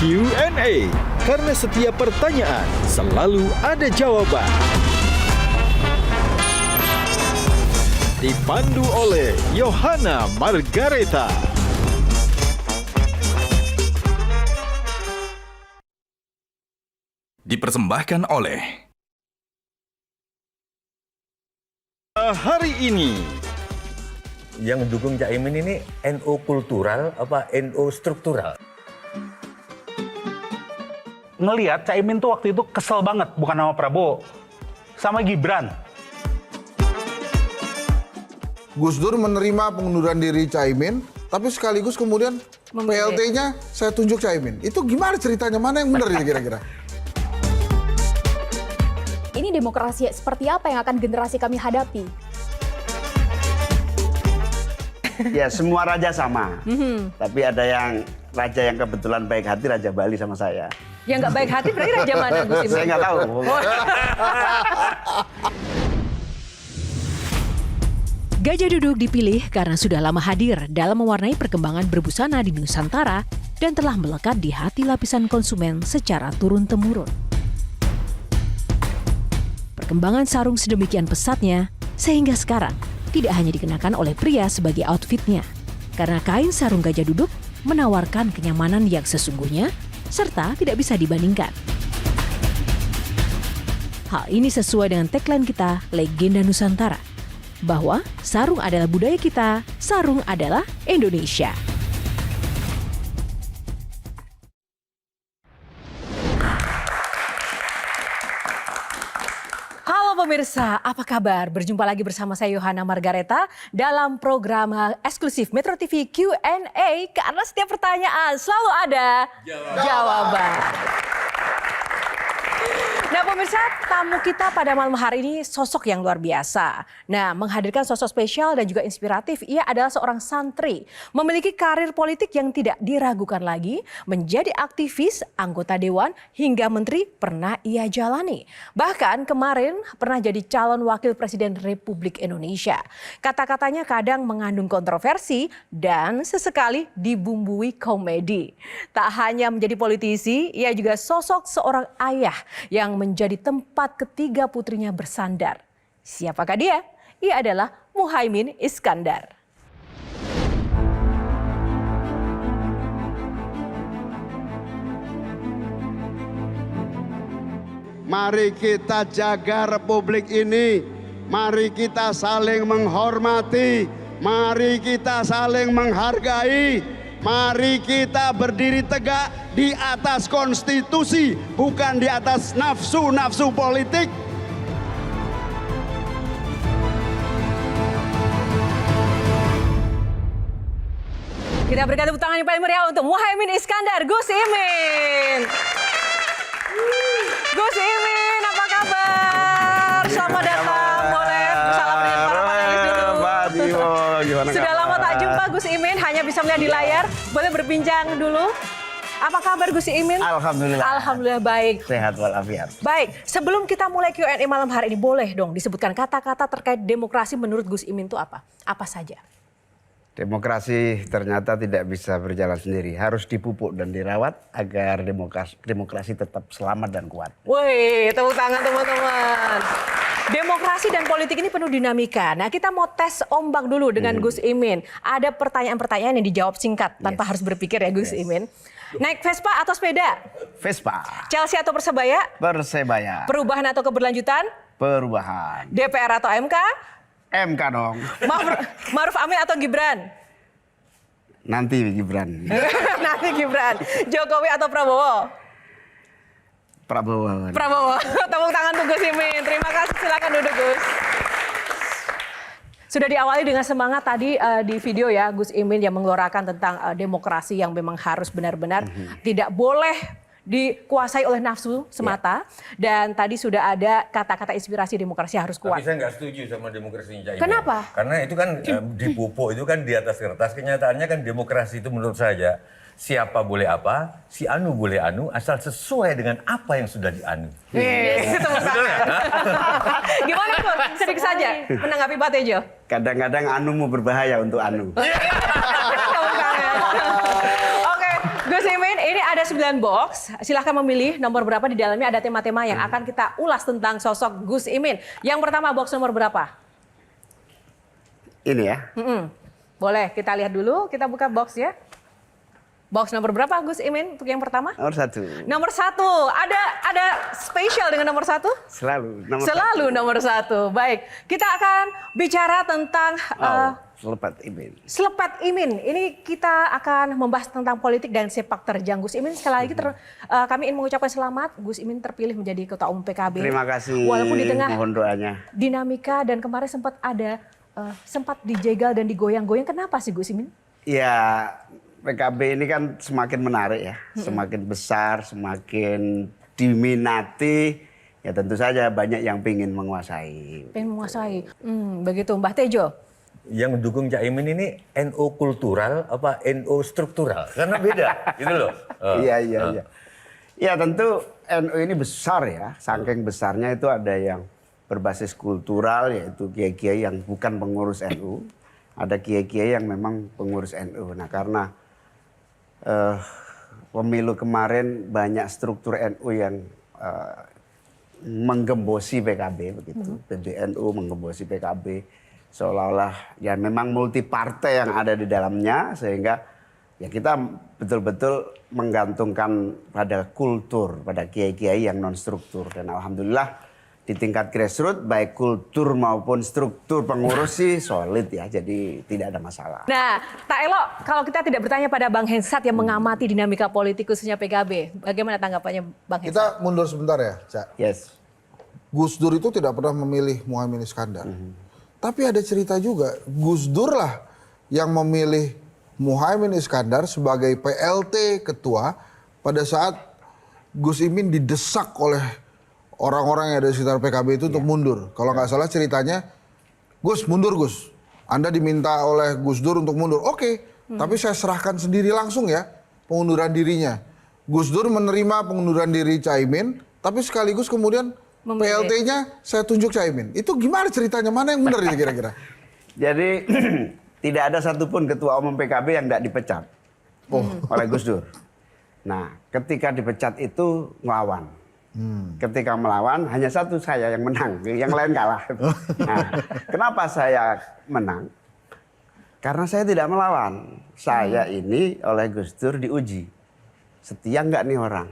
Q&A. Karena setiap pertanyaan selalu ada jawaban. Dipandu oleh Yohana Margareta. Dipersembahkan oleh Hari ini yang mendukung Cak Imin ini NU kultural apa NU struktural? Ngelihat Cak Imin tuh waktu itu kesel banget, bukan sama Prabowo, sama Gibran. Gus Dur menerima pengunduran diri Caimin, tapi sekaligus kemudian PLT-nya saya tunjuk Caimin. Itu gimana ceritanya? Mana yang benar ini kira-kira? Ini demokrasi seperti apa yang akan generasi kami hadapi? Ya semua raja sama, tapi ada yang raja yang kebetulan baik hati, Raja Bali sama saya. Yang nggak baik hati berarti raja mana, Gus Imin? Saya nggak tahu. Gajah Duduk dipilih karena sudah lama hadir dalam mewarnai perkembangan berbusana di Nusantara dan telah melekat di hati lapisan konsumen secara turun-temurun. Perkembangan sarung sedemikian pesatnya sehingga sekarang tidak hanya dikenakan oleh pria sebagai outfitnya, karena kain sarung Gajah Duduk menawarkan kenyamanan yang sesungguhnya serta tidak bisa dibandingkan. Hal ini sesuai dengan tagline kita, Legenda Nusantara, bahwa sarung adalah budaya kita, sarung adalah Indonesia. Halo pemirsa, apa kabar? Berjumpa lagi bersama saya Yohana Margareta dalam program eksklusif Metro TV Q&A, karena setiap pertanyaan selalu ada jawaban. Nah pemirsa, tamu kita pada malam hari ini sosok yang luar biasa. Nah, menghadirkan sosok spesial dan juga inspiratif, ia adalah seorang santri. Memiliki karir politik yang tidak diragukan lagi, menjadi aktivis, anggota dewan, hingga menteri pernah ia jalani. Bahkan kemarin pernah jadi calon wakil presiden Republik Indonesia. Kata-katanya kadang mengandung kontroversi dan sesekali dibumbui komedi. Tak hanya menjadi politisi, ia juga sosok seorang ayah yang menjadi tempat ketiga putrinya bersandar. Siapakah dia? Ia adalah Muhaimin Iskandar. Mari kita jaga republik ini. Mari kita saling menghormati. Mari kita saling menghargai. Mari kita berdiri tegak di atas konstitusi, bukan di atas nafsu-nafsu politik. Kita berikan tepuk tangan yang paling meriah untuk Muhaimin Iskandar, Gus Imin. Gus Imin, apa kabar? Selamat datang, boleh bersalam dengan para panelis dulu. Sudah lama tak jumpa Gus Imin, hanya bisa melihat di layar. Boleh berbincang dulu. Apa kabar Gus Imin? Alhamdulillah. Alhamdulillah baik. Sehat walafiat. Baik, sebelum kita mulai Q&A malam hari ini, boleh dong disebutkan kata-kata terkait demokrasi menurut Gus Imin itu apa? Apa saja? Demokrasi ternyata tidak bisa berjalan sendiri. Harus dipupuk dan dirawat agar demokrasi tetap selamat dan kuat. Wih, tepuk tangan teman-teman. Demokrasi dan politik ini penuh dinamika. Nah, kita mau tes ombak dulu dengan Gus Imin. Ada pertanyaan-pertanyaan yang dijawab singkat tanpa harus berpikir ya Gus Imin. Naik Vespa atau sepeda? Vespa. Chelsea atau Persebaya? Persebaya. Perubahan atau keberlanjutan? Perubahan. DPR atau MK? MK dong. Maruf Amin atau Gibran? Nanti Gibran. Nanti Gibran. Jokowi atau Prabowo? Prabowo. Prabowo. Tepuk tangan untuk Gus Imin. Terima kasih, silakan duduk Gus. Sudah diawali dengan semangat tadi di video ya Gus Imin yang mengeluarkan tentang demokrasi yang memang harus benar-benar tidak boleh dikuasai oleh nafsu semata. Dan tadi sudah ada kata-kata inspirasi demokrasi harus kuat. Tapi saya nggak setuju sama demokrasinya Cak Imin. Kenapa? Karena itu kan dipupuk, itu kan di atas kertas. Kenyataannya kan demokrasi itu menurut saya siapa boleh apa, si anu boleh anu, asal sesuai dengan apa yang sudah dianu. Gimana Gus? Sedikit saja menanggapi Pak Tejo. Kadang-kadang anu mau berbahaya untuk anu. Oke, Gus Imin, ini ada 9 box, silahkan memilih nomor berapa. Di dalamnya ada tema-tema yang akan kita ulas tentang sosok Gus Imin. Yang pertama box nomor berapa? Ini ya. Boleh kita lihat dulu, kita buka box ya. Box nomor berapa Gus Imin untuk yang pertama? Nomor 1. Nomor 1, ada spesial dengan nomor 1? Selalu nomor Selalu nomor 1. Baik, kita akan bicara tentang Selepat Imin. Selepat Imin. Ini kita akan membahas tentang politik dan sepak terjang Gus Imin. Sekali lagi kami ingin mengucapkan selamat Gus Imin terpilih menjadi Ketua Umum PKB. Terima kasih. Walaupun di tengah mohon doanya. dinamika dan kemarin sempat dijegal dan digoyang-goyang. Kenapa sih Gus Imin? Ya, PKB ini kan semakin menarik ya, semakin besar, semakin diminati. Ya tentu saja banyak yang ingin menguasai. Pengen menguasai. Begitu Mbah Tejo. Yang mendukung Cak Imin ini NU kultural apa NU struktural? Karena beda, gitu loh. Iya. Ya tentu NU ini besar ya, saking besarnya itu ada yang berbasis kultural yaitu kiai-kiai yang bukan pengurus NU, ada kiai-kiai yang memang pengurus NU. Nah karena pemilu kemarin banyak struktur NU yang menggembosi PKB begitu, PBNU menggembosi PKB seolah-olah ya memang multi partai yang ada di dalamnya sehingga ya kita betul-betul menggantungkan pada kultur, pada kiai-kiai yang non struktur dan alhamdulillah di tingkat grassroots baik kultur maupun struktur pengurus sih solid ya, jadi tidak ada masalah. Nah, tak elok kalau kita tidak bertanya pada Bang Hensat yang mengamati dinamika politik khususnya PKB. Bagaimana tanggapannya Bang Hensat? Kita mundur sebentar ya, Cak. Yes. Gus Dur itu tidak pernah memilih Muhaimin Iskandar. Tapi ada cerita juga, Gus Dur lah yang memilih Muhaimin Iskandar sebagai PLT ketua pada saat Gus Imin didesak oleh orang-orang yang ada di sekitar PKB itu untuk mundur. Kalau nggak salah ceritanya, Gus mundur Gus. Anda diminta oleh Gus Dur untuk mundur. Oke, tapi saya serahkan sendiri langsung ya pengunduran dirinya. Gus Dur menerima pengunduran diri Caimin, tapi sekaligus kemudian PLT-nya saya tunjuk Caimin. Itu gimana ceritanya? Mana yang benar ini kira-kira? Jadi tidak ada satupun ketua umum PKB yang tidak dipecat oleh Gus Dur. Nah, ketika dipecat itu ngelawan. Ketika melawan hanya satu saya yang menang, yang lain kalah. Nah, kenapa saya menang? Karena saya tidak melawan. Saya ini oleh Gus Dur diuji. Setia nggak nih orang?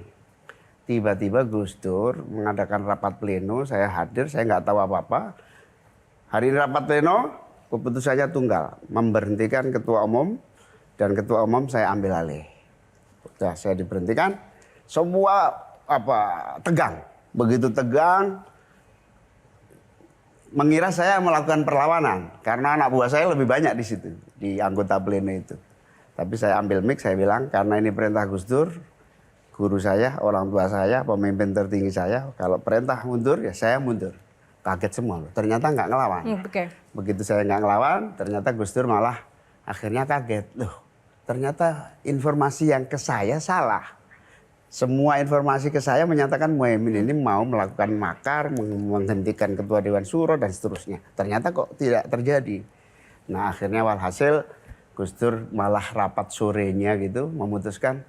Tiba-tiba Gus Dur mengadakan rapat pleno, saya hadir, saya nggak tahu apa-apa. Hari ini rapat pleno, keputusannya tunggal, memberhentikan ketua umum dan ketua umum saya ambil alih. Sudah saya diberhentikan, semua tegang, begitu tegang, mengira saya melakukan perlawanan karena anak buah saya lebih banyak di situ di anggota pleno itu. Tapi saya ambil mic, saya bilang karena ini perintah Gus Dur, guru saya, orang tua saya, pemimpin tertinggi saya, kalau perintah mundur ya saya mundur. Kaget semua loh, ternyata nggak ngelawan. Begitu saya nggak ngelawan, ternyata Gus Dur malah akhirnya kaget. Loh, ternyata informasi yang ke saya salah. Semua informasi ke saya menyatakan Muhaimin ini mau melakukan makar, menghentikan ketua Dewan Syuro dan seterusnya. Ternyata kok tidak terjadi. Nah akhirnya walhasil Gus Dur malah rapat sorenya gitu memutuskan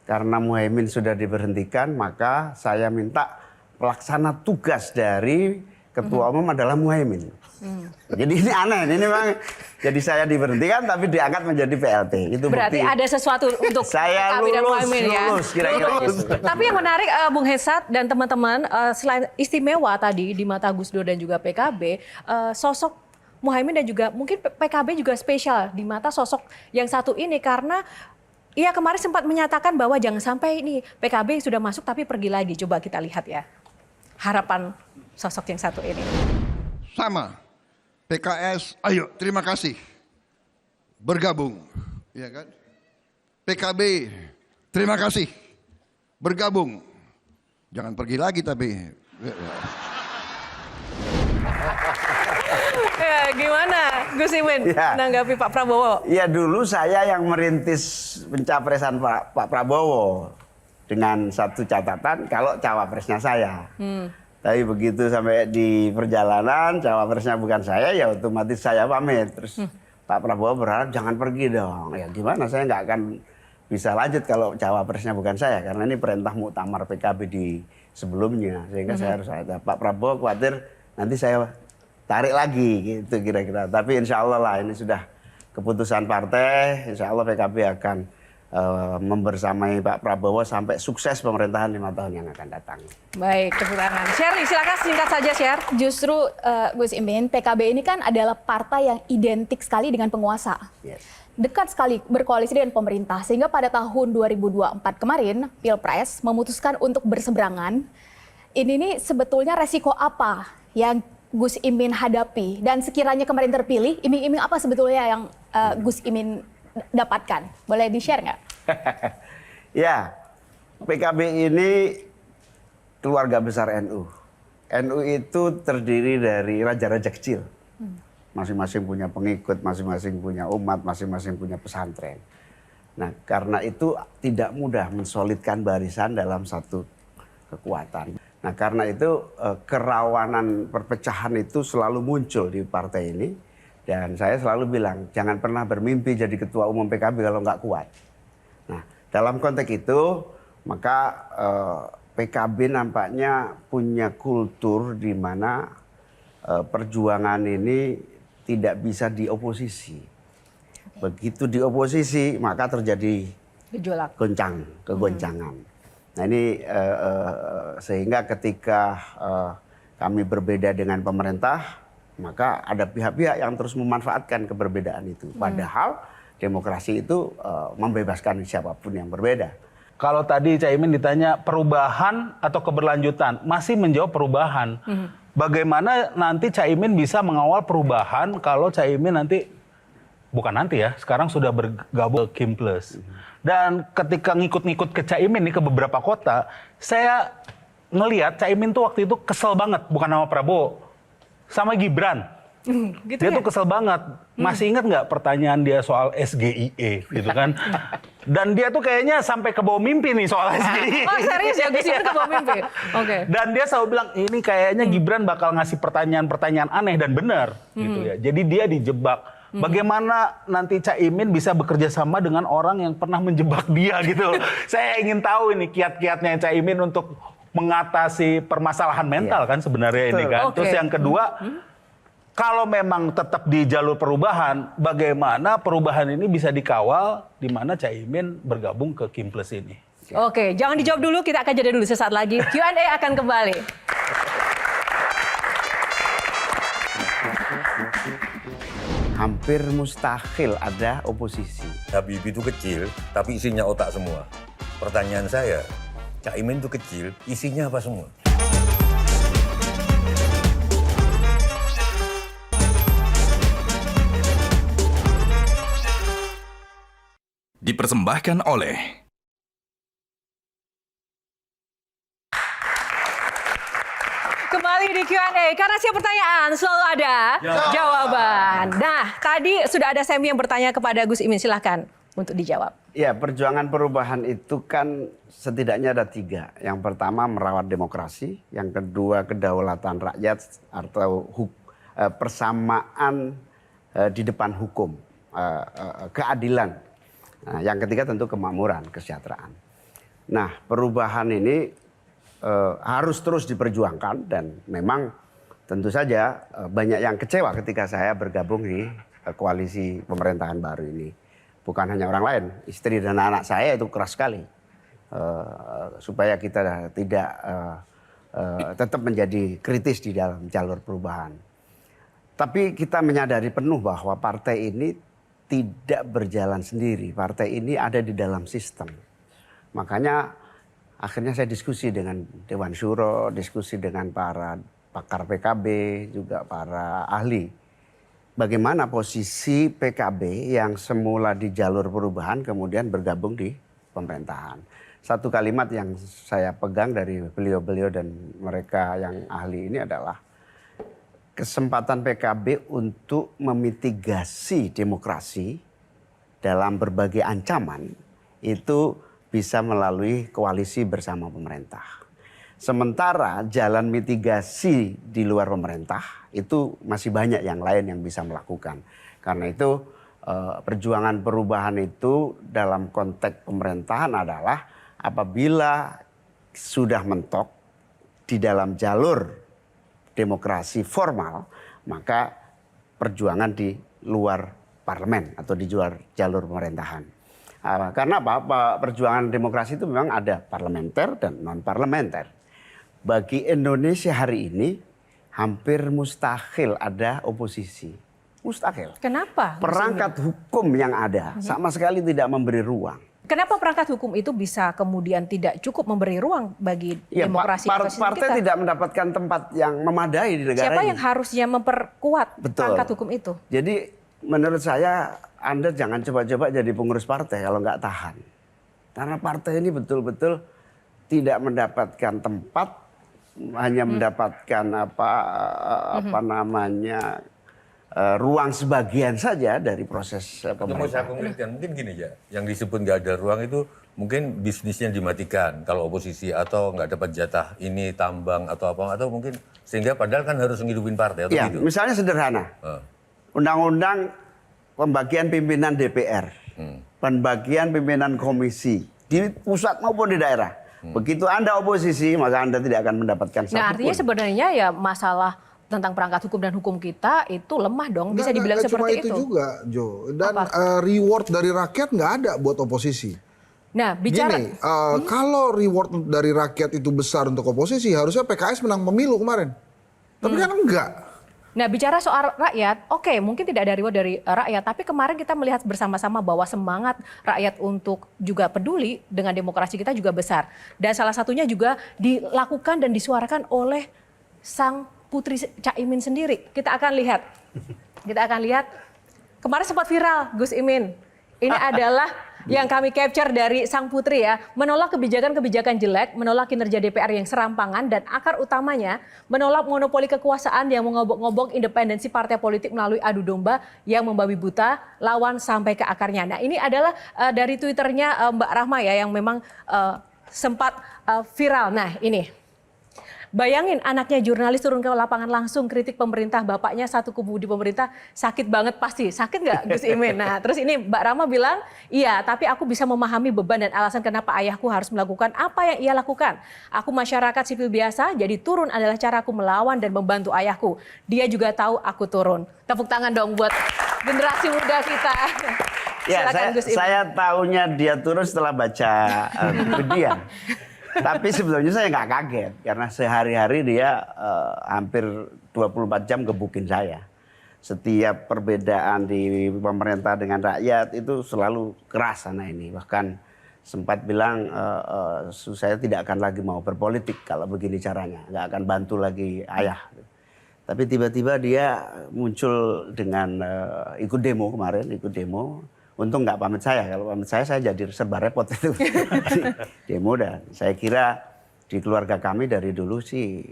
karena Muhaimin sudah diberhentikan, maka saya minta pelaksana tugas dari ketua umum adalah Muhaimin. Jadi ini aneh, ini memang jadi saya diberhentikan tapi diangkat menjadi PLT. Itu berarti bukti. ada sesuatu untuk saya PKB dan Muhaimin ya. lulus, kira-kira gitu. Tapi yang menarik Bung Hensat dan teman-teman, selain istimewa tadi di mata Gus Dur dan juga PKB, sosok Muhaimin dan juga mungkin PKB juga spesial di mata sosok yang satu ini karena ia kemarin sempat menyatakan bahwa jangan sampai ini PKB sudah masuk tapi pergi lagi. Coba kita lihat ya harapan sosok yang satu ini. Sama, PKS, ayo terima kasih bergabung, ya kan? PKB, terima kasih bergabung, jangan pergi lagi tapi. Ya, gimana Gus Imin menanggapi Pak Prabowo? Ya dulu saya yang merintis pencapresan Pak Prabowo dengan satu catatan kalau cawapresnya saya. Tapi begitu sampai di perjalanan cawapresnya bukan saya ya otomatis saya pamit. Terus Pak Prabowo berharap jangan pergi dong. Ya gimana saya nggak akan bisa lanjut kalau cawapresnya bukan saya, karena ini perintah muktamar PKB di sebelumnya, sehingga saya harus ada Pak Prabowo khawatir nanti saya tarik lagi gitu kira-kira. Tapi insya Allah lah ini sudah keputusan partai, insya Allah PKB akan membersamai Pak Prabowo sampai sukses pemerintahan 5 tahun yang akan datang. Baik, tepuk tangan. Share, silakan singkat saja share. Justru Gus Imin, PKB ini kan adalah partai yang identik sekali dengan penguasa. Yes. Dekat sekali berkoalisi dengan pemerintah, sehingga pada tahun 2024 kemarin, Pilpres memutuskan untuk berseberangan. Ini nih sebetulnya resiko apa yang Gus Imin hadapi? Dan sekiranya kemarin terpilih, iming-iming apa sebetulnya yang Gus Imin dapatkan? Boleh di-share nggak? Ya, PKB ini keluarga besar NU. NU itu terdiri dari raja-raja kecil. Masing-masing punya pengikut, masing-masing punya umat, masing-masing punya pesantren. Nah, karena itu tidak mudah mensolidkan barisan dalam satu kekuatan. Nah, karena itu kerawanan perpecahan itu selalu muncul di partai ini. Dan saya selalu bilang, jangan pernah bermimpi jadi ketua umum PKB kalau nggak kuat. Nah, dalam konteks itu, maka PKB nampaknya punya kultur di mana perjuangan ini tidak bisa dioposisi. Begitu dioposisi, maka terjadi Gejolak. kegoncangan. Nah ini sehingga ketika kami berbeda dengan pemerintah, maka ada pihak-pihak yang terus memanfaatkan keberbedaan itu. Padahal demokrasi itu membebaskan siapapun yang berbeda. Kalau tadi Caimin ditanya perubahan atau keberlanjutan, masih menjawab perubahan. Bagaimana nanti Caimin bisa mengawal perubahan kalau Caimin nanti, bukan nanti ya, sekarang sudah bergabung ke Kim Plus. Dan ketika ngikut-ngikut ke Caimin nih ke beberapa kota, saya ngelihat Caimin tuh waktu itu kesel banget, bukan sama Prabowo, sama Gibran. Gitu Dia ya? tuh kesel banget. Masih ingat nggak pertanyaan dia soal SGIE gitu kan? Dan dia tuh kayaknya sampai ke bawah mimpi nih soal SGIE. Oh serius ya, Gus Imin ke bawah mimpi? Oke. Dan dia selalu bilang ini kayaknya Gibran bakal ngasih pertanyaan-pertanyaan aneh dan benar gitu ya. Jadi dia dijebak. Bagaimana nanti Caimin bisa bekerja sama dengan orang yang pernah menjebak dia gitu. Saya ingin tahu ini kiat-kiatnya Caimin untuk mengatasi permasalahan mental kan sebenarnya ini kan. Oke. Terus yang kedua, kalau memang tetap di jalur perubahan, bagaimana perubahan ini bisa dikawal di mana Caimin bergabung ke Kim Plus ini? Oke, jangan dijawab dulu, kita akan jeda dulu sesaat lagi. Q&A akan kembali. Hampir mustahil ada oposisi. Habibie itu kecil, tapi isinya otak semua. Pertanyaan saya, Caimin itu kecil, isinya apa semua? Dipersembahkan oleh Kembali di Q&A, karena setiap pertanyaan selalu ada jawaban. Nah, tadi sudah ada Semi yang bertanya kepada Gus Imin, silahkan untuk dijawab. Ya, perjuangan perubahan itu kan setidaknya ada 3. Yang pertama merawat demokrasi, yang kedua kedaulatan rakyat atau persamaan di depan hukum, keadilan. Nah, yang ketiga tentu kemakmuran, kesejahteraan. Nah, perubahan ini harus terus diperjuangkan dan memang tentu saja banyak yang kecewa ketika saya bergabung di koalisi pemerintahan baru ini. Bukan hanya orang lain, istri dan anak saya itu keras sekali supaya kita tidak tetap menjadi kritis di dalam jalur perubahan. Tapi kita menyadari penuh bahwa partai ini tidak berjalan sendiri. Partai ini ada di dalam sistem. Makanya akhirnya saya diskusi dengan Dewan Syuro, diskusi dengan para pakar PKB, juga para ahli. Bagaimana posisi PKB yang semula di jalur perubahan kemudian bergabung di pemerintahan. Satu kalimat yang saya pegang dari beliau-beliau dan mereka yang ahli ini adalah kesempatan PKB untuk memitigasi demokrasi dalam berbagai ancaman itu bisa melalui koalisi bersama pemerintah. Sementara jalan mitigasi di luar pemerintah itu masih banyak yang lain yang bisa melakukan. Karena itu perjuangan perubahan itu dalam konteks pemerintahan adalah apabila sudah mentok di dalam jalur demokrasi formal, maka perjuangan di luar parlemen atau di luar jalur pemerintahan. Karena apa? Perjuangan demokrasi itu memang ada parlementer dan non parlementer. Bagi Indonesia hari ini hampir mustahil ada oposisi. Mustahil. Kenapa? Perangkat hukum yang ada sama sekali tidak memberi ruang. Kenapa perangkat hukum itu bisa kemudian tidak cukup memberi ruang bagi demokrasi partai kita? tidak mendapatkan tempat yang memadai di negara Siapa ini. yang harusnya memperkuat perangkat hukum itu? Jadi menurut saya Anda jangan coba-coba jadi pengurus partai kalau nggak tahan. Karena partai ini betul-betul tidak mendapatkan tempat, hanya mendapatkan ruang sebagian saja dari proses Mau saya pemerintahan. konkretkan, mungkin gini ya, yang disebut nggak ada ruang itu mungkin bisnisnya dimatikan kalau oposisi atau nggak dapat jatah ini tambang atau apa, atau mungkin sehingga padahal kan harus menghidupin partai atau Ya, gitu. misalnya sederhana, undang-undang pembagian pimpinan DPR, pembagian pimpinan komisi di pusat maupun di daerah. Begitu Anda oposisi, maka Anda tidak akan mendapatkan Nah, artinya satupun. sebenarnya ya masalah tentang perangkat hukum dan hukum kita itu lemah dong, bisa dibilang Nggak seperti cuma itu juga, Jo. Dan reward dari rakyat nggak ada buat oposisi. Nah, bicara Gini, kalau reward dari rakyat itu besar untuk oposisi, harusnya PKS menang pemilu kemarin. Tapi kan enggak. Nah, bicara soal rakyat, oke, mungkin tidak ada reward dari rakyat, tapi kemarin kita melihat bersama-sama bahwa semangat rakyat untuk juga peduli dengan demokrasi kita juga besar. Dan salah satunya juga dilakukan dan disuarakan oleh sang Putri Caimin sendiri. Kita akan lihat. Kemarin sempat viral Gus Imin. Ini adalah yang kami capture dari sang putri ya. Menolak kebijakan-kebijakan jelek, menolak kinerja DPR yang serampangan, dan akar utamanya menolak monopoli kekuasaan yang mengobok-ngobok independensi partai politik melalui adu domba yang membabi buta lawan sampai ke akarnya. Nah, ini adalah dari Twitternya Mbak Rahma ya, yang memang sempat viral. Nah, ini. Bayangin anaknya jurnalis turun ke lapangan langsung kritik pemerintah, bapaknya satu kubu di pemerintah, sakit banget pasti. Sakit nggak Gus Imin? Nah, terus ini Mbak Rama bilang, iya tapi aku bisa memahami beban dan alasan kenapa ayahku harus melakukan apa yang ia lakukan. Aku masyarakat sipil biasa, jadi turun adalah caraku melawan dan membantu ayahku. Dia juga tahu aku turun. Tepuk tangan dong buat generasi muda kita. Ya, Silakan Gus Imin. saya tahunya dia turun setelah baca Budian. Tapi sebetulnya saya nggak kaget karena sehari-hari dia hampir 24 jam gebukin saya. Setiap perbedaan di pemerintah dengan rakyat itu selalu keras sana ini. Bahkan sempat bilang saya tidak akan lagi mau berpolitik kalau begini caranya, nggak akan bantu lagi ayah. Tapi tiba-tiba dia muncul dengan ikut demo kemarin, Untung nggak pamit saya, kalau pamit saya jadi serba repot itu. Demo, dan saya kira di keluarga kami dari dulu sih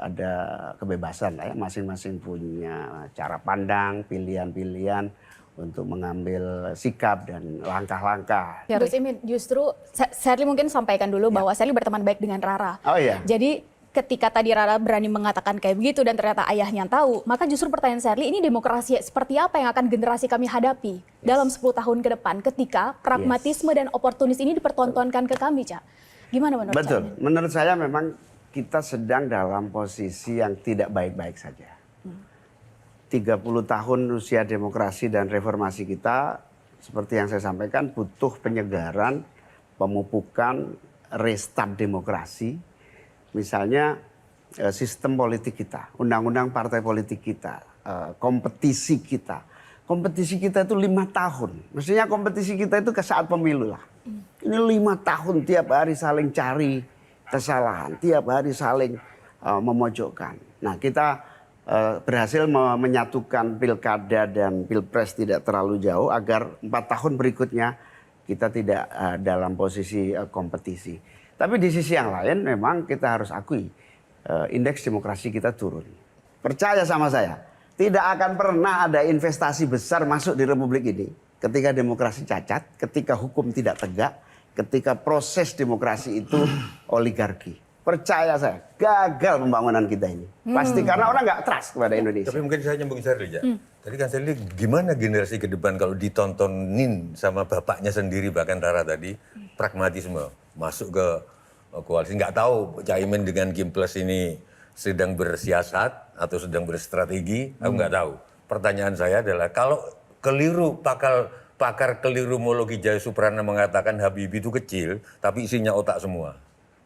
ada kebebasan lah ya, masing-masing punya cara pandang, pilihan-pilihan untuk mengambil sikap dan langkah-langkah. Gus Imin, justru Sherly mungkin sampaikan dulu bahwa Sherly berteman baik dengan Rara. Oh iya. Jadi ketika tadi Rara berani mengatakan kayak begitu dan ternyata ayahnya tahu, maka justru pertanyaan Sherly, ini demokrasi seperti apa yang akan generasi kami hadapi dalam 10 tahun ke depan ketika pragmatisme dan oportunis ini dipertontonkan ke kami, Cak? Gimana menurut Betul. Cak? Menurut saya memang kita sedang dalam posisi yang tidak baik-baik saja. 30 tahun usia demokrasi dan reformasi kita, seperti yang saya sampaikan, butuh penyegaran, pemupukan, restart demokrasi. Misalnya sistem politik kita, undang-undang partai politik kita, kompetisi kita. Kompetisi kita itu 5 tahun. Mestinya kompetisi kita itu ke saat pemilu lah. Ini 5 tahun tiap hari saling cari kesalahan, tiap hari saling memojokkan. Nah, kita berhasil menyatukan pilkada dan pilpres tidak terlalu jauh agar 4 tahun berikutnya kita tidak dalam posisi kompetisi. Tapi di sisi yang lain memang kita harus akui indeks demokrasi kita turun. Percaya sama saya, tidak akan pernah ada investasi besar masuk di Republik ini ketika demokrasi cacat, ketika hukum tidak tegak, ketika proses demokrasi itu oligarki. percaya saya, gagal pembangunan kita ini. Pasti karena orang nggak trust kepada Indonesia. Tapi mungkin saya nyambung Sherly ya. Tadi kan Sherly gimana generasi ke depan kalau ditontonin sama bapaknya sendiri bahkan Rara tadi pragmatisme masuk ke koalisi, nggak tahu Caimin dengan Kim Plus ini sedang bersiasat atau sedang berstrategi, aku nggak tahu. Pertanyaan saya adalah kalau keliru pakar keliruologi Jaya Suprana mengatakan Habibie itu kecil tapi isinya otak semua.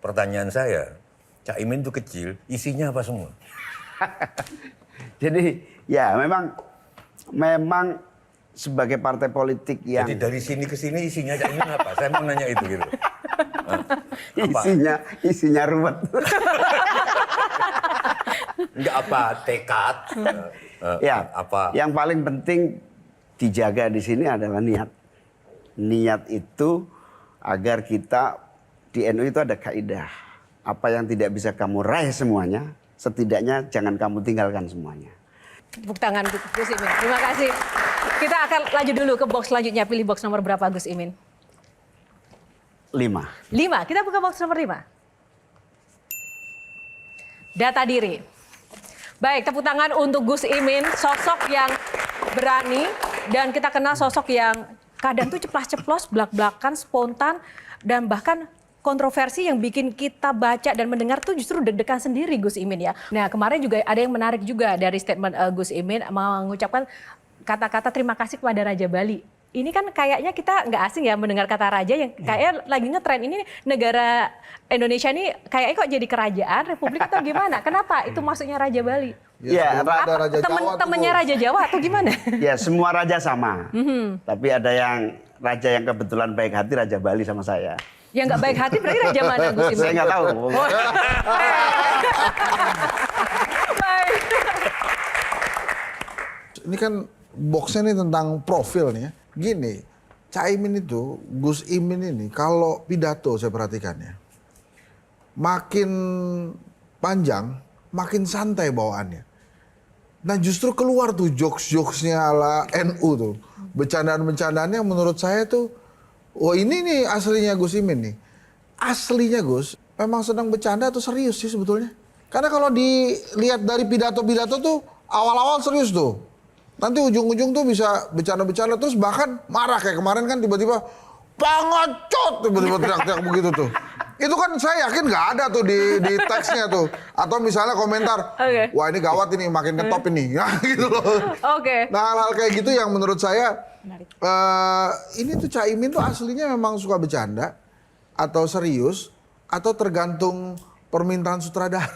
Pertanyaan saya, Caimin itu kecil, isinya apa semua? Jadi ya memang sebagai partai politik yang Jadi dari sini ke sini isinya Caimin apa? Saya mau nanya itu gitu. isinya ruwet. Enggak apa tekad? Ya, apa? Yang paling penting dijaga di sini adalah niat. Niat itu agar kita di NU itu ada kaidah. Apa yang tidak bisa kamu raih semuanya, setidaknya jangan kamu tinggalkan semuanya. Tepuk tangan Gus Imin. Terima kasih. Kita akan lanjut dulu ke box selanjutnya. Pilih box nomor berapa Gus Imin? 5. 5. Kita buka box nomor 5. Data diri. Baik, tepuk tangan untuk Gus Imin, sosok yang berani dan kita kenal sosok yang kadang tuh ceplas-ceplos, belak-belakan, spontan dan bahkan kontroversi yang bikin kita baca dan mendengar tuh justru deg-degan sendiri Gus Imin ya. Nah kemarin juga ada yang menarik juga dari statement Gus Imin mengucapkan kata-kata terima kasih kepada Raja Bali. Ini kan kayaknya kita nggak asing ya mendengar kata raja yang kayak lagi ngetren ini negara Indonesia ini kayaknya kok jadi kerajaan republik atau gimana? Kenapa itu maksudnya Raja Bali? Ya, ada Raja Jawa temennya Raja Jawa atau gimana? Ya semua raja sama. Tapi ada yang raja yang kebetulan baik hati Raja Bali sama saya. Yang nggak baik hati berarti Raja mana Gus Imin? Saya nggak tahu. Baik. Ini kan boxnya nih tentang profil nih ya. Gini, Caimin itu, Gus Imin ini kalau pidato saya perhatikan ya. Makin panjang, makin santai bawaannya. Nah justru keluar tuh jokes-jokesnya ala NU tuh. Bercandaan-bercandaannya menurut saya tuh, oh ini nih aslinya Gus Imin nih. Aslinya Gus, memang sedang bercanda atau serius sih sebetulnya? Karena kalau dilihat dari pidato-pidato tuh, awal-awal serius tuh. Nanti ujung-ujung tuh bisa bercanda-bercanda terus bahkan marah kayak kemarin kan tiba-tiba pengecut tiba-tiba teriak-teriak begitu tuh. Itu kan saya yakin nggak ada tuh di teksnya tuh. Atau misalnya komentar, wah ini gawat ini makin ketop ini. Nah gitu loh. Nah hal-hal kayak gitu yang menurut saya ini tuh Caimin tuh aslinya memang suka bercanda atau serius atau tergantung permintaan sutradara.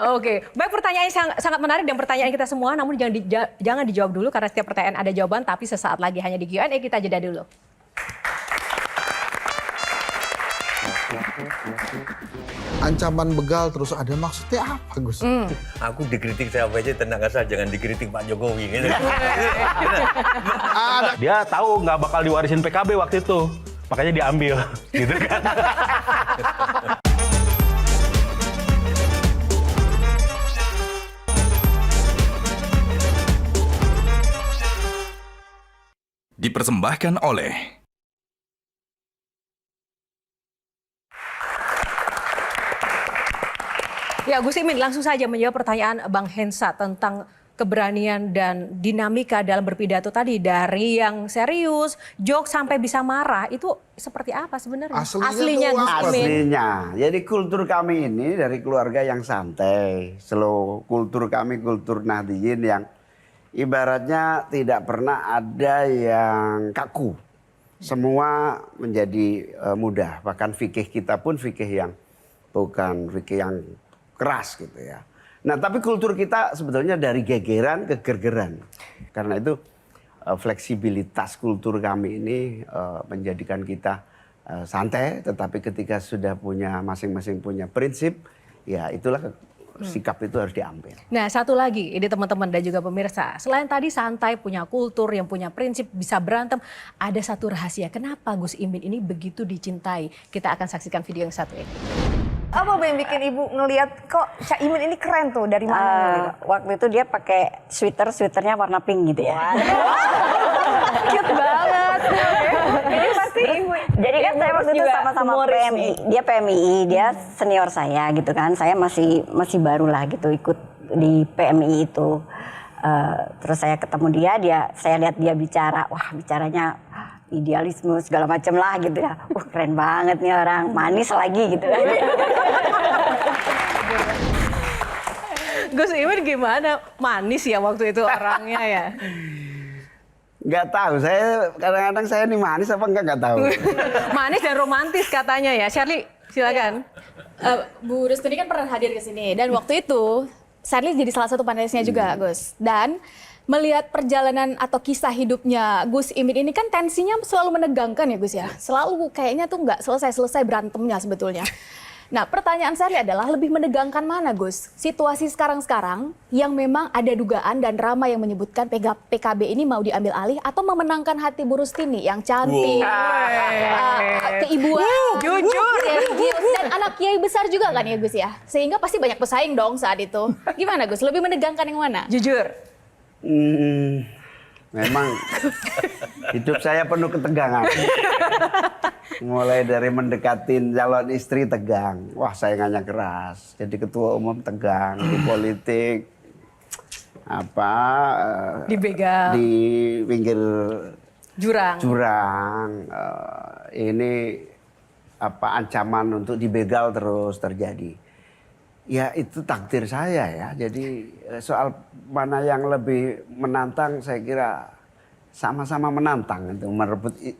Oke, baik pertanyaan yang sangat menarik dan pertanyaan kita semua, namun jangan dijawab dulu karena setiap pertanyaan ada jawaban, tapi sesaat lagi hanya di Q&A kita jeda dulu. Ancaman begal terus ada maksudnya apa Gus? Aku dikritik siapa aja tenang asal jangan dikritik Pak Jokowi. Gitu. Dia tahu nggak bakal diwarisin PKB waktu itu, makanya diambil, gitu kan? Dipersembahkan oleh Ya Gus Imin langsung saja menjawab pertanyaan Bang Hensa tentang keberanian dan dinamika dalam berpidato tadi dari yang serius, joke sampai bisa marah itu seperti apa sebenarnya? Aslinya Gus Imin. Aslinya. Jadi kultur kami ini dari keluarga yang santai, slow. Kultur kami kultur Nahdliyin yang ibaratnya tidak pernah ada yang kaku. Semua menjadi mudah. Bahkan fikih kita pun fikih yang bukan fikih yang keras gitu ya. Nah tapi kultur kita sebetulnya dari gegeran ke gergeran. Karena itu fleksibilitas kultur kami ini menjadikan kita santai. Tetapi ketika sudah punya masing-masing punya prinsip, ya itulah sikap itu harus diambil. Nah satu lagi, ini teman-teman dan juga pemirsa. Selain tadi santai, punya kultur, yang punya prinsip, bisa berantem. Ada satu rahasia, kenapa Gus Imin ini begitu dicintai? Kita akan saksikan video yang satu ini. Apa yang bikin ibu ngelihat kok Caimin ini keren tuh, dari mana? Waktu itu dia pakai sweaternya warna pink gitu ya. Cute banget. Ini pas pasti ibu. Jadi kan saya waktu itu sama-sama PMI. Dia PMI, dia senior saya gitu kan. Saya masih baru lah gitu ikut di PMI itu. Terus saya ketemu saya lihat dia bicara, wah bicaranya idealisme segala macam lah gitu ya. Keren banget nih orang, manis lagi gitu kan. Gus Imin gimana? Manis ya waktu itu orangnya ya? Nggak tahu, saya kadang-kadang saya ini manis apa nggak tahu. Manis dan romantis katanya ya. Shirley, silakan. Bu Rustuni kan pernah hadir ke sini dan waktu itu Shirley jadi salah satu panelisnya juga, Gus. Dan melihat perjalanan atau kisah hidupnya Gus Imin ini kan tensinya selalu menegangkan ya, Gus ya. Selalu kayaknya tuh nggak selesai-selesai berantemnya sebetulnya. Nah, pertanyaan saya adalah lebih menegangkan mana, Gus? Situasi sekarang-sekarang yang memang ada dugaan dan ramai yang menyebutkan PKB ini mau diambil alih atau memenangkan hati Bu Rustini yang cantik, keibuan, jujur, dan anak kiai besar juga kan ya, Gus ya? Sehingga pasti banyak pesaing dong saat itu. Gimana, Gus? Lebih menegangkan yang mana? Jujur. Memang hidup saya penuh ketegangan. Mulai dari mendekatin calon istri tegang. Wah, saingannya keras. Jadi ketua umum tegang di politik. Dibegal. Di pinggir jurang. Ini ancaman untuk dibegal terus terjadi. Ya itu takdir saya ya. Jadi soal mana yang lebih menantang saya kira sama-sama menantang itu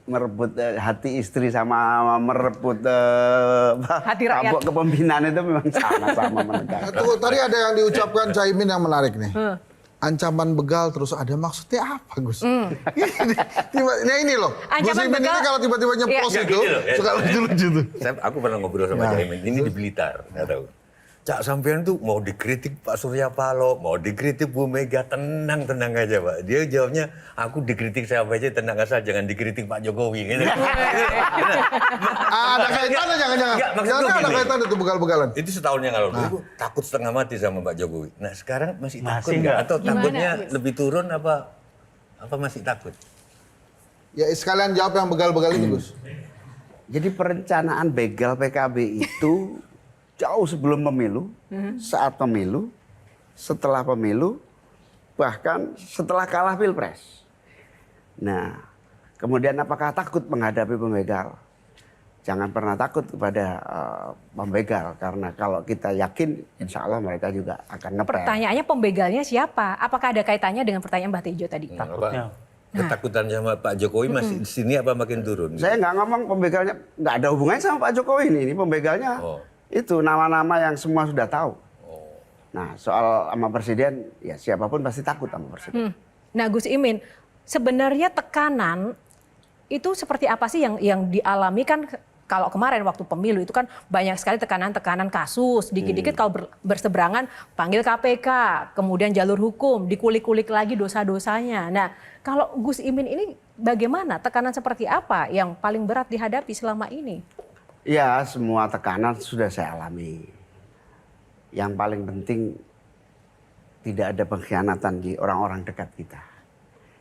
merebut hati istri sama merebut hati rakyat. tampuk kepemimpinan itu memang sama-sama menegangkan. Tadi ada yang diucapkan Caimin yang menarik nih. Ancaman begal terus ada maksudnya apa, Gus? Nah ini loh, Gus Imin ini kalau tiba-tiba nyeplos itu suka lucu-lucu tuh. Aku pernah ngobrol sama Caimin, ini di Blitar, nggak tahu. Cak sampean tuh mau dikritik Pak Surya Paloh, mau dikritik Bu Mega, tenang aja Pak. Dia jawabnya, aku dikritik siapa aja tenang asal jangan dikritik Pak Jokowi. Gitu. Ada kaitannya jangan-jangan. Jangan ada kaitannya itu begal-begalan. Itu setahun yang lalu. Aku takut setengah mati sama Pak Jokowi. Nah sekarang masih takut nggak? Atau takutnya lebih turun apa masih takut? Ya sekalian jawab yang begal-begal itu, Gus. Jadi perencanaan begal PKB itu jauh sebelum pemilu, saat pemilu, setelah pemilu, bahkan setelah kalah Pilpres. Nah, kemudian apakah takut menghadapi pembegal? Jangan pernah takut kepada pembegal, karena kalau kita yakin, insya Allah mereka juga akan ngepel. Pertanyaannya pembegalnya siapa? Apakah ada kaitannya dengan pertanyaan Mbak Tejo tadi? Takutnya. Ketakutan sama Pak Jokowi masih di sini apa makin turun? Saya nggak ngomong pembegalnya, nggak ada hubungannya sama Pak Jokowi ini pembegalnya. Itu nama-nama yang semua sudah tahu. Nah, soal sama presiden, ya siapapun pasti takut sama presiden. Nah, Gus Imin, sebenarnya tekanan itu seperti apa sih yang dialami kan kalau kemarin waktu pemilu itu kan banyak sekali tekanan-tekanan kasus, dikit-dikit kalau berseberangan panggil KPK, kemudian jalur hukum, dikulik-kulik lagi dosa-dosanya. Nah, kalau Gus Imin ini bagaimana? Tekanan seperti apa yang paling berat dihadapi selama ini? Ya, semua tekanan sudah saya alami. Yang paling penting tidak ada pengkhianatan di orang-orang dekat kita.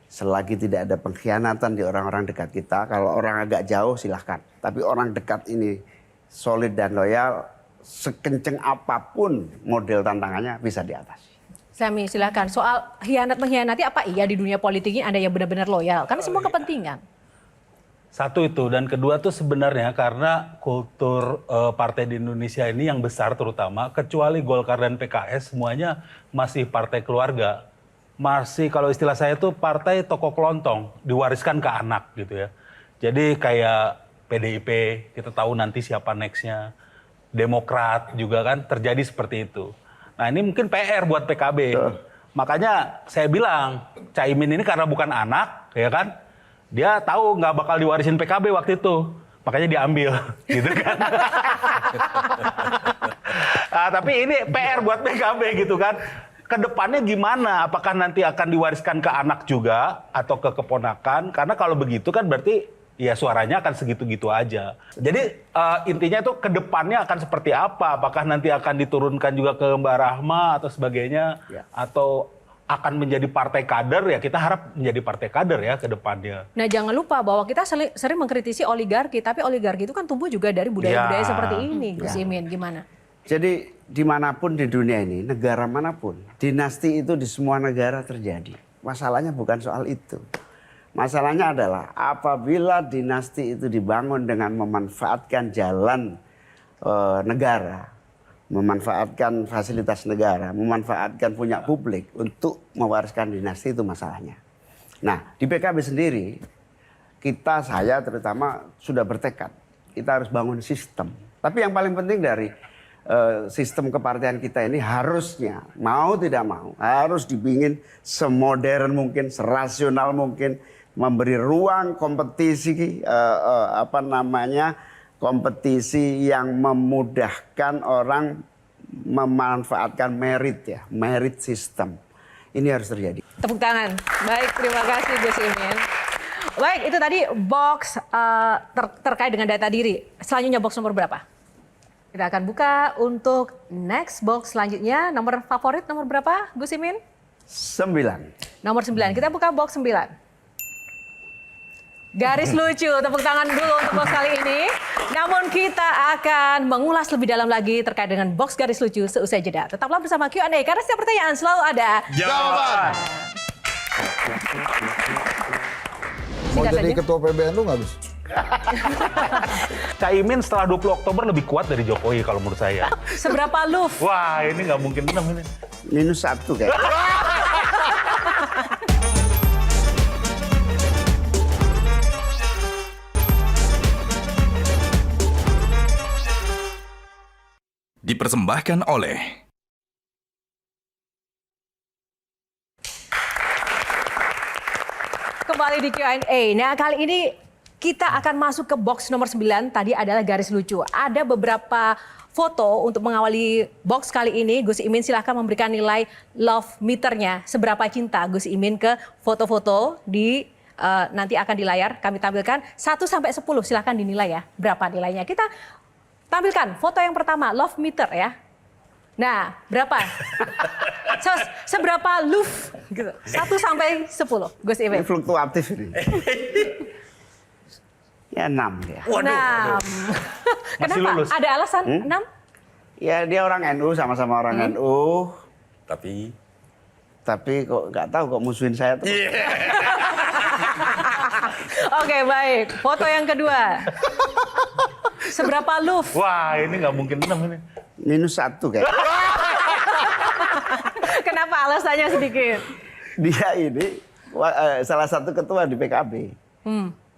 Selagi tidak ada pengkhianatan di orang-orang dekat kita, kalau orang agak jauh silahkan. Tapi orang dekat ini solid dan loyal, sekenceng apapun model tantangannya bisa diatasi. Sami, silakan. Soal mengkhianati apa iya di dunia politik ini ada yang benar-benar loyal? Karena semua kepentingan. Satu itu, dan kedua tuh sebenarnya karena kultur partai di Indonesia ini yang besar terutama, kecuali Golkar dan PKS semuanya masih partai keluarga. Masih kalau istilah saya tuh partai toko kelontong, diwariskan ke anak gitu ya. Jadi kayak PDIP, kita tahu nanti siapa nextnya. Demokrat juga kan terjadi seperti itu. Nah ini mungkin PR buat PKB. Makanya saya bilang, Caimin ini karena bukan anak, ya kan? Dia tahu nggak bakal diwarisin PKB waktu itu, makanya diambil, gitu kan. Tapi ini PR buat PKB gitu kan. Kedepannya gimana? Apakah nanti akan diwariskan ke anak juga atau ke keponakan? Karena kalau begitu kan berarti ya suaranya akan segitu-gitu aja. Jadi intinya itu kedepannya akan seperti apa? Apakah nanti akan diturunkan juga ke Mbak Rahma atau sebagainya? Atau akan menjadi partai kader, ya kita harap menjadi partai kader ya ke depannya. Nah, jangan lupa bahwa kita sering mengkritisi oligarki, tapi oligarki itu kan tumbuh juga dari budaya-budaya seperti ini. Gus Imin, gimana? Jadi dimanapun di dunia ini, negara manapun, dinasti itu di semua negara terjadi. Masalahnya bukan soal itu. Masalahnya adalah apabila dinasti itu dibangun dengan memanfaatkan jalan negara, memanfaatkan fasilitas negara, memanfaatkan punya publik untuk mewariskan dinasti, itu masalahnya. Nah, di PKB sendiri, saya terutama sudah bertekad, kita harus bangun sistem. Tapi yang paling penting dari sistem kepartian kita ini harusnya, mau tidak mau, harus dibikin semodern mungkin, serasional mungkin, memberi ruang kompetisi, kompetisi yang memudahkan orang memanfaatkan merit ya, merit system. Ini harus terjadi. Tepuk tangan. Baik, terima kasih Gus Imin. Baik, itu tadi box terkait dengan data diri. Selanjutnya box nomor berapa? Kita akan buka untuk next box selanjutnya. Nomor favorit nomor berapa Gus Imin? 9. Nomor 9. Kita buka box 9. Garis lucu, tepuk tangan dulu untuk box kali ini. Namun kita akan mengulas lebih dalam lagi terkait dengan box garis lucu seusai jeda. Tetaplah bersama Q&A karena setiap pertanyaan selalu ada jawaban. Mau jadi ketua PBNU nggak, Gus? Caimin setelah 20 Oktober lebih kuat dari Jokowi kalau menurut saya. Seberapa love? Wah, ini nggak mungkin menang ini. -1 kayak. Dipersembahkan oleh kembali di Q&A. Nah, kali ini kita akan masuk ke box nomor 9. Tadi adalah garis lucu. Ada beberapa foto untuk mengawali box kali ini. Gus Imin silahkan memberikan nilai love meternya. Seberapa cinta Gus Imin ke foto-foto di nanti akan di layar kami tampilkan. 1 sampai 10 silahkan dinilai ya. Berapa nilainya? Kita tampilkan foto yang pertama, love meter ya. Nah, berapa? Seberapa love? Gitu. 1 sampai 10, Gus Imin. Ini fluktuatif ini. Ya 6 dia. 6. Kenapa? lulus. Ada alasan 6? Ya dia orang NU, sama-sama orang NU. Tapi kok nggak tahu kok musuhin saya tuh. Oke, baik. Foto yang kedua. Seberapa love? Wah, ini nggak mungkin menang ini. -1 kayak. Kenapa alasannya sedikit? Dia ini salah satu ketua di PKB.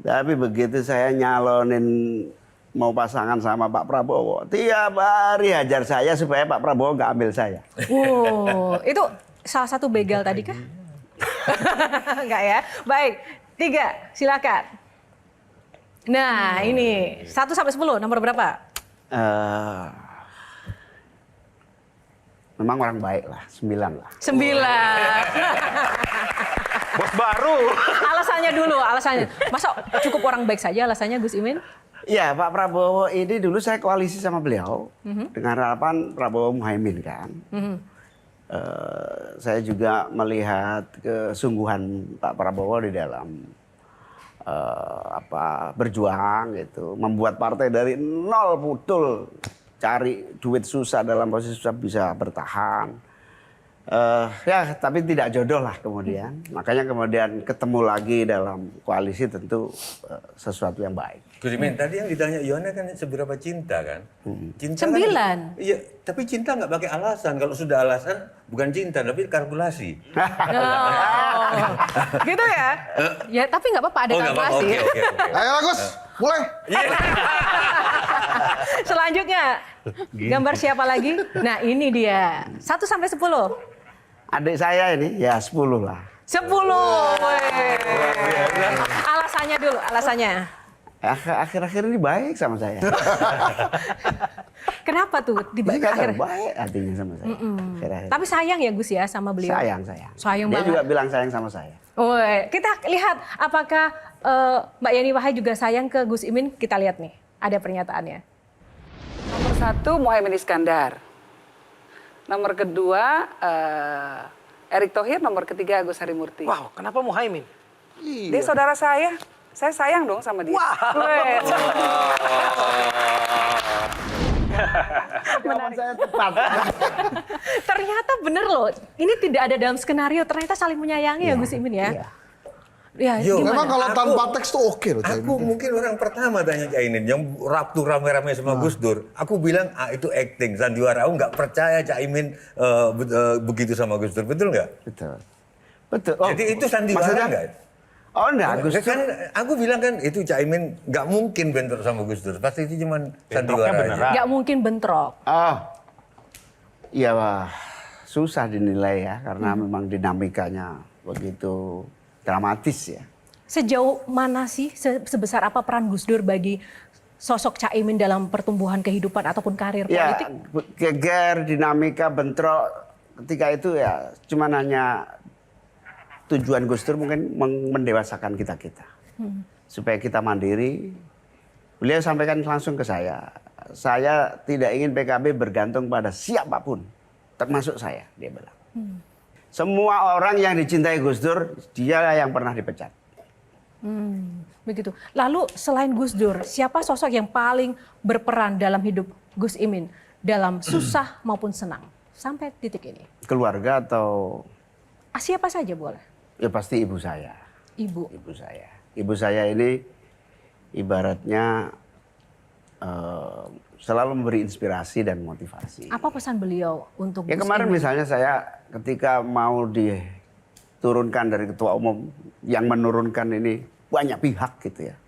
Tapi begitu saya nyalonin mau pasangan sama Pak Prabowo, tiap hari hajar saya supaya Pak Prabowo nggak ambil saya. Itu salah satu begal tadi kah? Enggak ya? Baik, 3, silakan. Nah, ini 1 sampai 10, nomor berapa? Memang orang baik lah, 9 lah. 9. Bos baru. Alasannya dulu, alasannya. Masa cukup orang baik saja alasannya Gus Imin? Ya, Pak Prabowo ini dulu saya koalisi sama beliau dengan harapan Prabowo Muhaimin kan. Saya juga melihat kesungguhan Pak Prabowo di dalam berjuang gitu, membuat partai dari nol putul, cari duit susah, dalam posisi susah bisa bertahan. Ya, tapi tidak jodoh lah kemudian. Makanya kemudian ketemu lagi dalam koalisi tentu sesuatu yang baik. Gus Imin, tadi yang ditanya Yohana kan seberapa cinta kan? Cinta 9. Kan, iya, tapi cinta nggak pakai alasan. Kalau sudah alasan bukan cinta, tapi kalkulasi. Gitu ya? Ya, tapi nggak apa-apa ada kalkulasi. Oke. Ayo Gus, mulai. Selanjutnya, gambar siapa lagi? Nah, ini dia. 1 sampai 10. Adik saya ini ya 10 lah. 10. Alasannya dulu, alasannya. Akhir-akhir ini baik sama saya. Kenapa tuh? Akhir baik artinya sama saya. Akhir-akhir. Tapi sayang ya Gus ya sama beliau. Sayang. Sayang Dia banget. juga bilang sayang sama saya. Kita lihat apakah Mbak Yeni Wahid juga sayang ke Gus Imin. Kita lihat nih, ada pernyataannya. Nomor 1 Muhaimin Iskandar. Nomor kedua Erick Thohir, nomor ketiga Agus Harimurti. Wow, kenapa Muhaimin? Dia saudara saya sayang dong sama dia. Jawaban saya tepat. Ternyata bener loh, ini tidak ada dalam skenario, ternyata saling menyayangi ya Gus Imin ya. Ya, memang kalau tanpa teks tuh oke loh. Aku mungkin orang pertama tanya Caimin yang waktu rame-rame sama Gus Dur. Aku bilang itu acting, sandiwara. Aku nggak percaya Caimin begitu sama Gus Dur, betul nggak? Betul. Betul. Oh, jadi itu sandiwara nggak? Oh enggak, Gus Dur. Kan aku bilang kan itu Caimin nggak mungkin bentrok sama Gus Dur. Pasti itu cuma sandiwara aja. Nggak mungkin bentrok. Oh, iya susah dinilai ya karena memang dinamikanya begitu dramatis ya. Sejauh mana sih, sebesar apa peran Gus Dur bagi sosok Caimin dalam pertumbuhan kehidupan ataupun karir politik? Ya, geger, dinamika, bentrok ketika itu ya cuma hanya tujuan Gus Dur mungkin mendewasakan kita-kita. Supaya kita mandiri. Beliau sampaikan langsung ke saya tidak ingin PKB bergantung pada siapapun, termasuk saya, dia bilang. Semua orang yang dicintai Gus Dur, dia yang pernah dipecat. Begitu. Lalu selain Gus Dur, siapa sosok yang paling berperan dalam hidup Gus Imin dalam susah maupun senang sampai titik ini? Keluarga atau? Siapa saja boleh. Ya pasti ibu saya. Ibu saya. Ibu saya ini ibaratnya selalu memberi inspirasi dan motivasi. Apa pesan beliau untuk ya Gus kemarin Imin? Misalnya saya ketika mau diturunkan dari ketua umum, yang menurunkan ini banyak pihak gitu ya.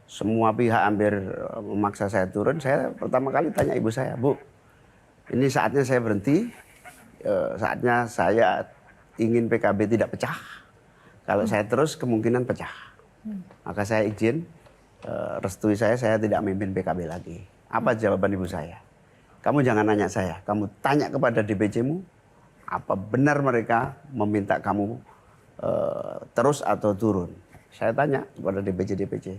Semua pihak hampir memaksa saya turun. Saya pertama kali tanya ibu saya, Bu, ini saatnya saya berhenti, saatnya saya ingin PKB tidak pecah. Kalau saya terus kemungkinan pecah. Maka saya izin, restui saya tidak memimpin PKB lagi. Apa jawaban ibu saya? Kamu jangan nanya saya, kamu tanya kepada DPC-mu, apa benar mereka meminta kamu terus atau turun? Saya tanya kepada DPC,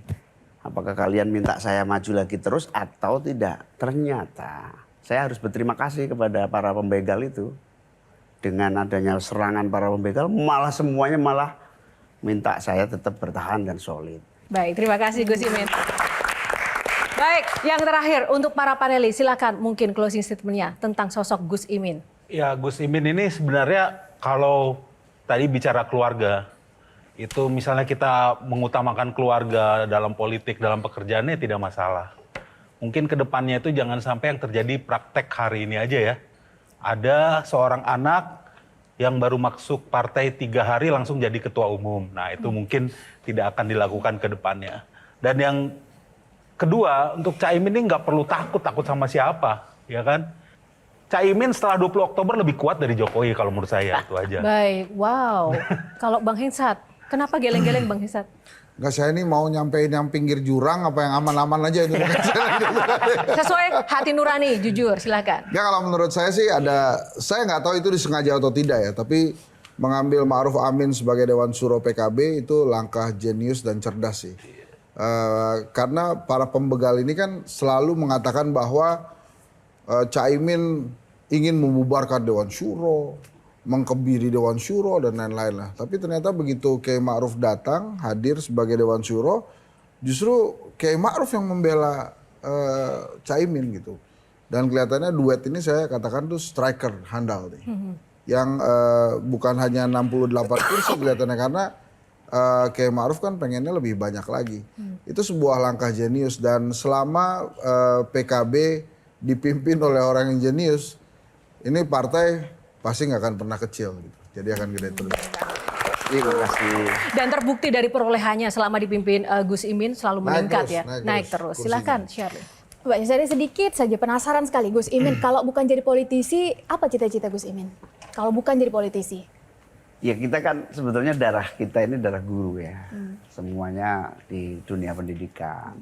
apakah kalian minta saya maju lagi terus atau tidak? Ternyata saya harus berterima kasih kepada para pembegal itu. Dengan adanya serangan para pembegal, semuanya minta saya tetap bertahan dan solid. Baik, terima kasih Gus Imin. Baik, yang terakhir untuk para panelis, silakan mungkin closing statement-nya tentang sosok Gus Imin. Ya, Gus Imin ini sebenarnya kalau tadi bicara keluarga, itu misalnya kita mengutamakan keluarga dalam politik, dalam pekerjaannya tidak masalah. Mungkin ke depannya itu jangan sampai yang terjadi praktek hari ini aja ya. Ada seorang anak yang baru masuk partai 3 hari langsung jadi ketua umum. Nah itu mungkin tidak akan dilakukan ke depannya. Dan yang kedua, untuk Caimin ini nggak perlu takut sama siapa, ya kan? Caimin setelah 20 Oktober lebih kuat dari Jokowi kalau menurut saya, itu aja. Baik, wow. Kalau Bang Hensat, kenapa geleng-geleng Bang Hensat? Enggak, saya ini mau nyampein yang pinggir jurang apa yang aman-aman aja ini. Sesuai hati nurani, jujur, silakan. Ya kalau menurut saya sih saya nggak tahu itu disengaja atau tidak ya, tapi mengambil Ma'ruf Amin sebagai Dewan Syuro PKB itu langkah jenius dan cerdas sih. Karena para pembegal ini kan selalu mengatakan bahwa Caimin ingin membubarkan Dewan Syuro, mengkebiri Dewan Syuro dan lain-lain lah. Tapi ternyata begitu Kiai Ma'ruf datang hadir sebagai Dewan Syuro, justru Kiai Ma'ruf yang membela Caimin gitu. Dan kelihatannya duet ini saya katakan tuh striker handal nih. Yang bukan hanya 68 kursi kelihatannya karena Kiai Ma'ruf kan pengennya lebih banyak lagi. Itu sebuah langkah jenius dan selama PKB dipimpin oleh orang yang jenius, ini partai pasti nggak akan pernah kecil gitu. Jadi akan gede terus. Terima kasih. Dan terbukti dari perolehannya selama dipimpin Gus Imin selalu meningkat ya. Naik terus. Silakan Shirley. Mbak, saya sedikit saja penasaran sekali Gus Imin. Kalau bukan jadi politisi, apa cita-cita Gus Imin? Kalau bukan jadi politisi? Ya kita kan sebetulnya darah kita ini darah guru ya. Semuanya di dunia pendidikan.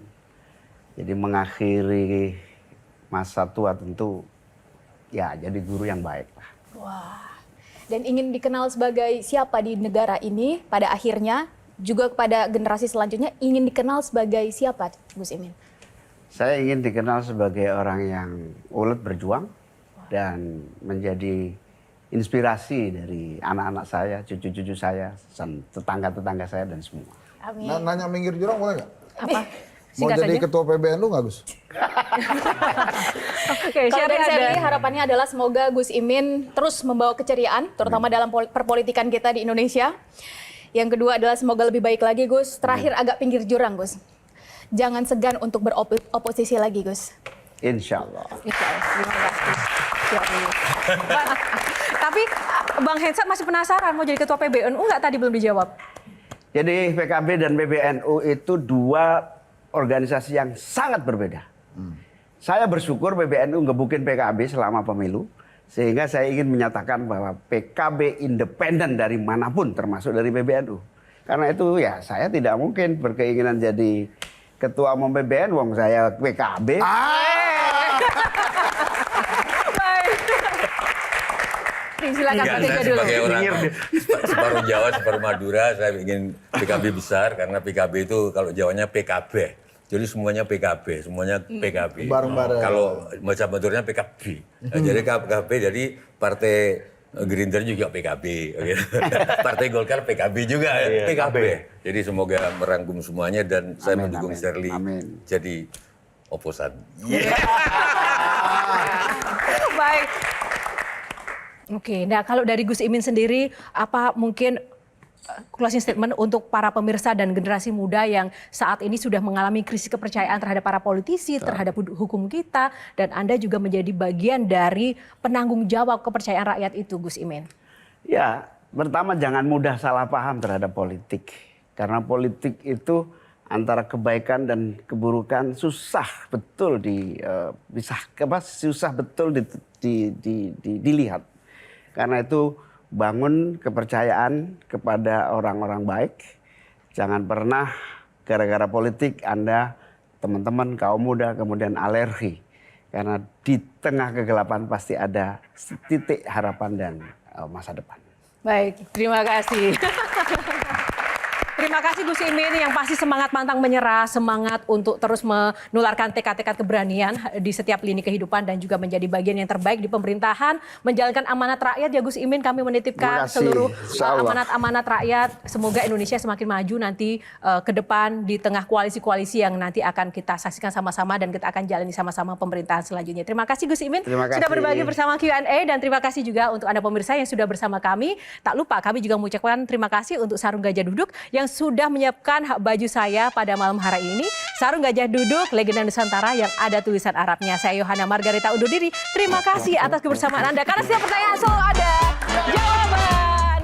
Jadi mengakhiri masa tua tentu ya jadi guru yang baik lah. Wah. Dan ingin dikenal sebagai siapa di negara ini pada akhirnya juga kepada generasi selanjutnya ingin dikenal sebagai siapa Gus Imin? Saya ingin dikenal sebagai orang yang ulet berjuang dan menjadi inspirasi dari anak-anak saya, cucu-cucu saya, tetangga-tetangga saya dan semua. Amin. Nanya minggir jurang boleh nggak? Apa? Mau Singkat jadi saja. ketua PBNU nggak Gus? Oke, Kalau Sherly dari ada. Sherly, harapannya adalah semoga Gus Imin terus membawa keceriaan, terutama dalam perpolitikan kita di Indonesia. Yang kedua adalah semoga lebih baik lagi, Gus. Terakhir agak pinggir jurang, Gus. Jangan segan untuk beroposisi lagi, Gus. Insya Allah. Insya Allah. Terima kasih. Sherly. Tapi Bang Hensat masih penasaran mau jadi ketua PBNU nggak, tadi belum dijawab? Jadi PKB dan PBNU itu dua organisasi yang sangat berbeda. Saya bersyukur PBNU ngebukin PKB selama pemilu, sehingga saya ingin menyatakan bahwa PKB independen dari manapun, termasuk dari PBNU. Karena itu ya saya tidak mungkin berkeinginan jadi ketua umum PBNU, wong saya PKB. Silakan Pak Enggak, Tejo saya dulu. sebagai orang separuh Jawa, separuh Madura, saya ingin PKB besar karena PKB itu kalau Jawanya PKB. Jadi semuanya PKB, semuanya PKB. Bareng-bareng. Kalau macam Maduranya PKB. Nah, jadi PKB, jadi Partai Gerindra juga PKB. Partai Golkar PKB juga, PKB. Jadi semoga merangkum semuanya dan saya mendukung Sherly jadi oposan. Baik. Oke, nah kalau dari Gus Imin sendiri, apa mungkin closing statement untuk para pemirsa dan generasi muda yang saat ini sudah mengalami krisis kepercayaan terhadap para politisi, terhadap hukum kita, dan Anda juga menjadi bagian dari penanggung jawab kepercayaan rakyat itu, Gus Imin? Ya, pertama jangan mudah salah paham terhadap politik. Karena politik itu antara kebaikan dan keburukan susah betul dilihat. Karena itu bangun kepercayaan kepada orang-orang baik. Jangan pernah gara-gara politik Anda, teman-teman kaum muda kemudian alergi. Karena di tengah kegelapan pasti ada titik harapan dan masa depan. Baik, terima kasih. Terima kasih Gus Imin yang pasti semangat pantang menyerah, semangat untuk terus menularkan tekad-tekad keberanian di setiap lini kehidupan dan juga menjadi bagian yang terbaik di pemerintahan, menjalankan amanat rakyat ya Gus Imin. Kami menitipkan seluruh amanat-amanat rakyat. Semoga Indonesia semakin maju nanti ke depan di tengah koalisi-koalisi yang nanti akan kita saksikan sama-sama dan kita akan jalani sama-sama pemerintahan selanjutnya. Terima kasih Gus Imin sudah berbagi bersama Q&A dan terima kasih juga untuk Anda pemirsa yang sudah bersama kami. Tak lupa kami juga mengucapkan terima kasih untuk Sarung Gajah Duduk yang sudah menyiapkan baju saya pada malam hari ini. Sarung Gajah Duduk, legenda Nusantara yang ada tulisan Arabnya. Saya Yohana Margarita undur diri. Terima kasih atas kebersamaan Anda. Karena setiap pertanyaan selalu ada jawaban.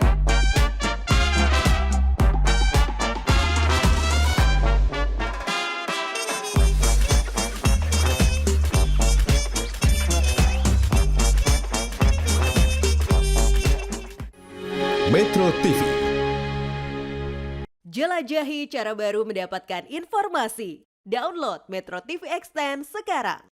Metro TV. Jelajahi cara baru mendapatkan informasi. Download Metro TV Extend sekarang.